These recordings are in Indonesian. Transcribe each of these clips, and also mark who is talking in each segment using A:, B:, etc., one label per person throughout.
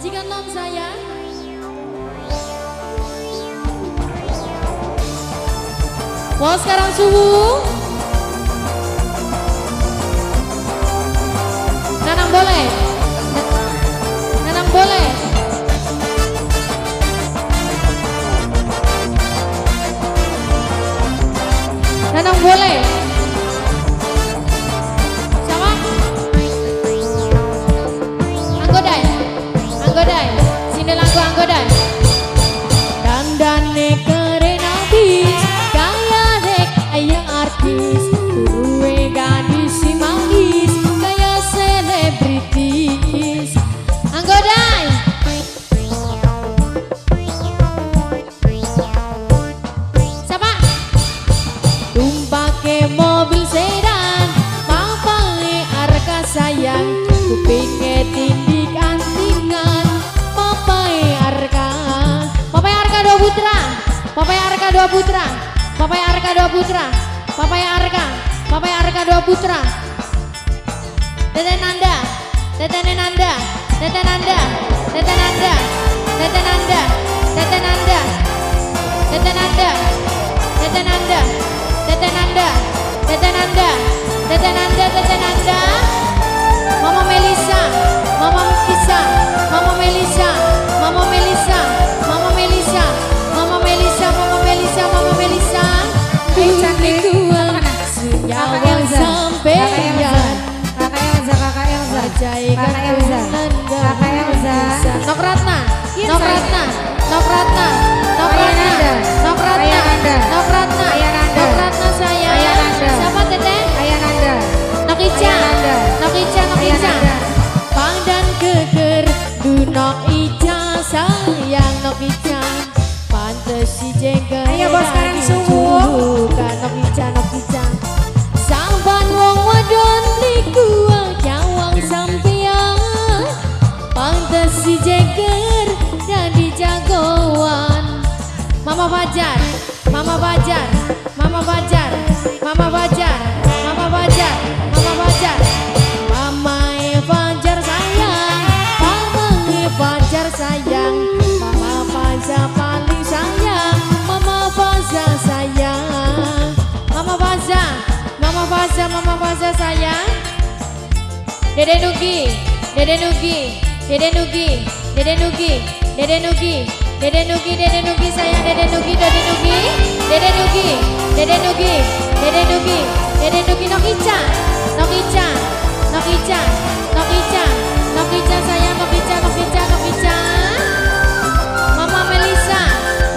A: Majikan nom saya. Mau sekarang suhu. Nanang boleh. Nanang boleh. Nanang boleh. Sama. Anggodai. Anggodai. Sini lagu anggodai. Dandane keren habis. Gaya dek ayah artis. Kuwe gadis si manis. Gaya selebritis. Anggodai. Sama. Tumpake mobil sedan. Papai arka sayang. Kupinge tindik antingan. Papai arka. Papai arka dua putra. Papai arka dua putra. Papai arka dua putra. Papai arka. Papai arka dua putra. Tete Nanda. Tete Nanda. Tete Nanda. Tete Nanda. Tete Nanda. Tete Nanda. Tete Nanda. Tete Nanda. Tete Nanda. Tete Nanda. Tete Nanda. Tete Nanda. Mama Melisa. Mama Melisa. Mama Melisa. Mama Melisa. Mama Melisa. Mama Melisa. Mama Melisa. Mama Melisa.
B: Cantik.
A: Senyawa sampeyan.
B: Kakak Elza, Kakak Elza.
A: Kakak
B: Elza. Kakak Elza.
A: Nok Ratna. Nok Ratna. Nok Ratna. Nok Ratna. Nok Ratna.
B: Ayah Nanda.
A: Nok Ratna.
B: Ayah Nanda.
A: Nok Ratna saya.
B: Ayah Nanda.
A: Siapa Teteh?
B: Ayah Nanda.
A: Nok Ica.
B: Ayah Nanda.
A: Nok Ica. Nok
B: Ayah
A: Ica.
B: Nanda.
A: Pandan keker du Nok Ica sayang Nok Ica. Pantes si jengkel.
B: Ayo, bos, sekarang suhu.
A: Nok Ica. Nok Ica. Saban wong wadon liku nyawang sampeyan. Pantes si jengker jadi jagoan. Mama Fajar. Mama Fajar. Mama Fajar. Mama Fajar. Mama Fajar. Mama Fajar. Mama Fajar sayang. Mama Fajar sayang. Mama Fajar paling sayang. Mama Fajar sayang. Mama Fajar. Mama Fajar. Mama Fajar sayang. Dede Nugi. Dede Nugi. Dede Nugi. Dede Nugi. Dede Nugi. Dede Nugi. Dede Nugi sayang. Dede Nugi. Dede Nugi. Dede Nugi. Dede Nugi. Dede Nugi. Dede Nugi. Nok Ica. Nok Ica. Nok Ica. Nok Ica. Nok Ica sayang. Nok Ica. Nok Ica. Nok Ica. Mama Melisa.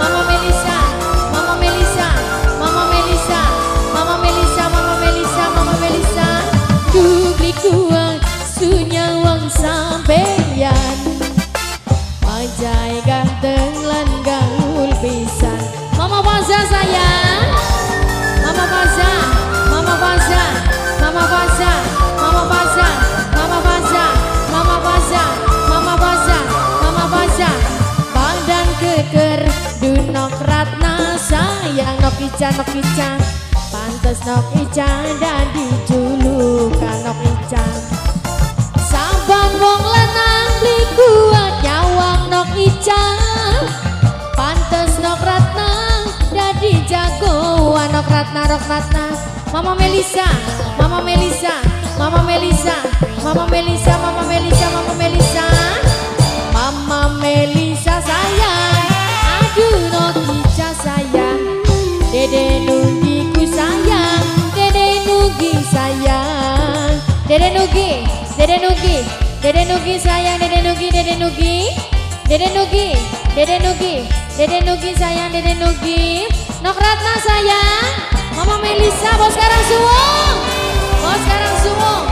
A: Mama Melisa. Mama Melisa. Mama Melisa. Mama Melisa. Mama Melisa. Mama Melisa. Dubli kuat sunyawang sampeyan. Wajai ganteng lan gaul pisan. Mama Faza sayang. Mama Faza. Mama Faza. Mama Faza. Mama Faza. Mama Faza. Mama Faza. Mama Faza. Mama Faza. Badan keker du Nok Ratna sayang. Nok Ica. Nok Ica. Pantes Nok Ica dadi julukan Nok Ica. Saban wong lanang beli kuat nyawang Nok Ica. Pantes Nok Ratna dadi jagoan. Nok Ratna. Nok Ratna. Mama Melisa. Mama Melisa. Mama Melisa. Mama Melisa. Mama Melisa. Mama Melisa. Mama Melisa sayang. Aduh Nok Ica sayang. Dede Nugi ku sayang. Dede Nugi sayang. Dede Nugi. Dede Nugi. Dede Nugi sayang. Dede Nugi. Dede Nugi. Dede Nugi. Dede Nugi. Dede Nugi sayang. Dede Nugi. Nok Ratna sayang. Mama Melisa. Bos sekarang suwung. Bos sekarang suwung.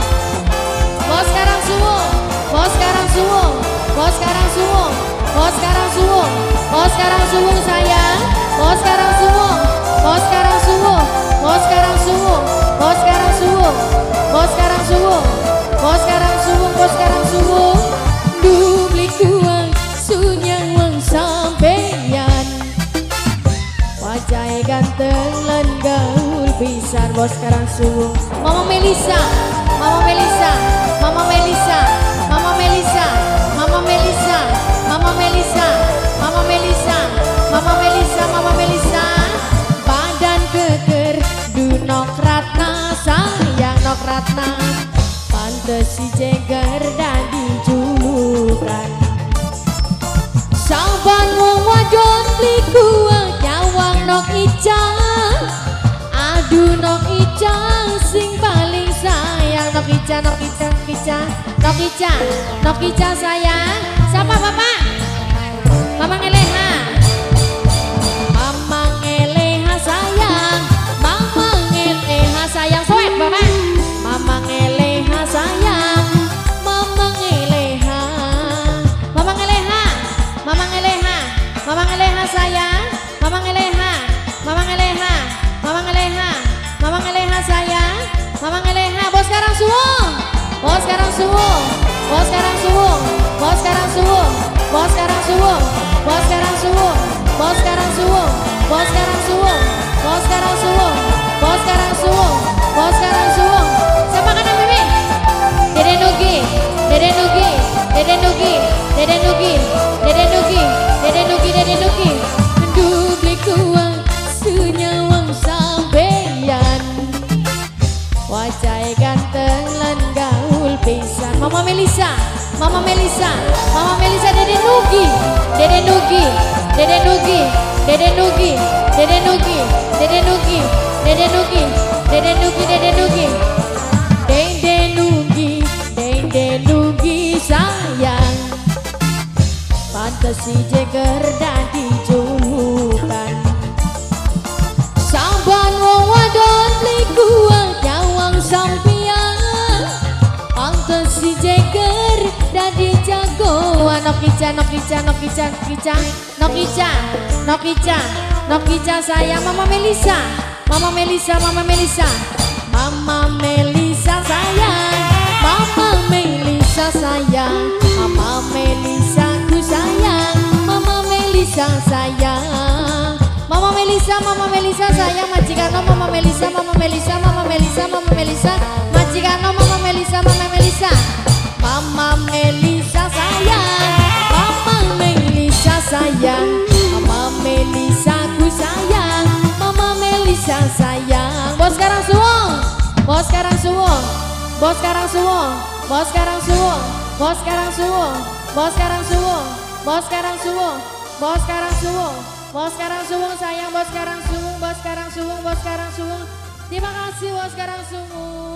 A: Bos sekarang suwung. Bos sekarang suwung. Bos sekarang suwung. Bos sekarang suwung. Bos sekarang suwung sayang. Bos sekarang suwung. Bos sekarang suwung. Bos sekarang suwung. Bos sekarang suwung. Bos sekarang suwung. Bos sekarang suwung. Bos sekarang suwung. Dubli kuang sunyawang sampeyan. Wajai ganteng lan gaul pisan. Bos sekarang suwung. Mama Melisa. Mama Melisa. Mama Melisa. Mama Melisa. Mama Melisa. pantes si jeger dadi julukan. Saban wong wadon liku nyawang nok icang. Aduh nok icang sing paling sayang. Nok icang, nok icang, nok icang, nok icang, nok icang sayang. Siapa bapak? Mama Ngeleha. Mama Ngeleha sayang. Mama Ngeleha sayang. Soek bapak. Mama Ngeleha sayang. Mama Ngeleha. Mama Ngeleha. Mama Ngeleha. Mama Ngeleha sayang. Mama Ngeleha. Mama Ngeleha. Mama Ngeleha. Mama Ngeleha sayang. Mama Ngeleha. Bos sekarang suwung. Bos sekarang suwung. Bos sekarang suwung. Bos sekarang suwung. Bos sekarang suwung. Bos sekarang suwung. Bos sekarang suwung. Bos sekarang suwung. Bos sekarang suwung. Bos sekarang suwung. Bos sekarang suwung. Siapa kanan bibi? Dede Nugi. Dede Nugi. Dede Nugi. Dede Nugi. Dede Nugi. Dede Nugi. Dede Nugi. Dubli kuang senyawang sampeyan. Wajah ganteng lan gaul pisan. Mama Melisa. Mama Melisa. Mama Melisa. Dede Nugi. Dede Nugi. Dede Nugi. Dede Nugi. Dede Nugi. Dede Nugi. Dede Nugi. Dede Nugi. Dede Nugi. Dede Nugi. Dede Nugi sayang. Pantes si jeger dadi julukan. Saban wong wadon liku nyawang sampeyan. Pantes si jeger dadi jagoan. Nok ica, nok ica, nok ica, nok ica, nok ica, nok ica, nok ica sayang. Mama Melisa. Mama Melisa. Mama Melisa. Mama Melisa sayang. Mama Melisa sayang. Mama Melisa ku sayang. Mama Melisa sayang. Mama Melisa. Mama Melisa sayang. Majikano Mama Melisa. Mama Melisa. Mama Melisa. Mama Melisa. Majikano Mama Melisa. Mama Melisa. Mama Melisa sayang. Mama Melisa sayang. Mama Melisa ku sayang. Mama Melisa sayang. Bos sekarang suwung. Bos sekarang suwung. Bos sekarang suwung. Bos sekarang suwung. Bos sekarang suwung. Bos sekarang suwung. Bos sekarang suwung. Bos sekarang suwung. Bos sekarang suwung sayang. Bos sekarang suwung. Bos sekarang suwung. Bos sekarang suwung. Terima kasih bos sekarang suwung.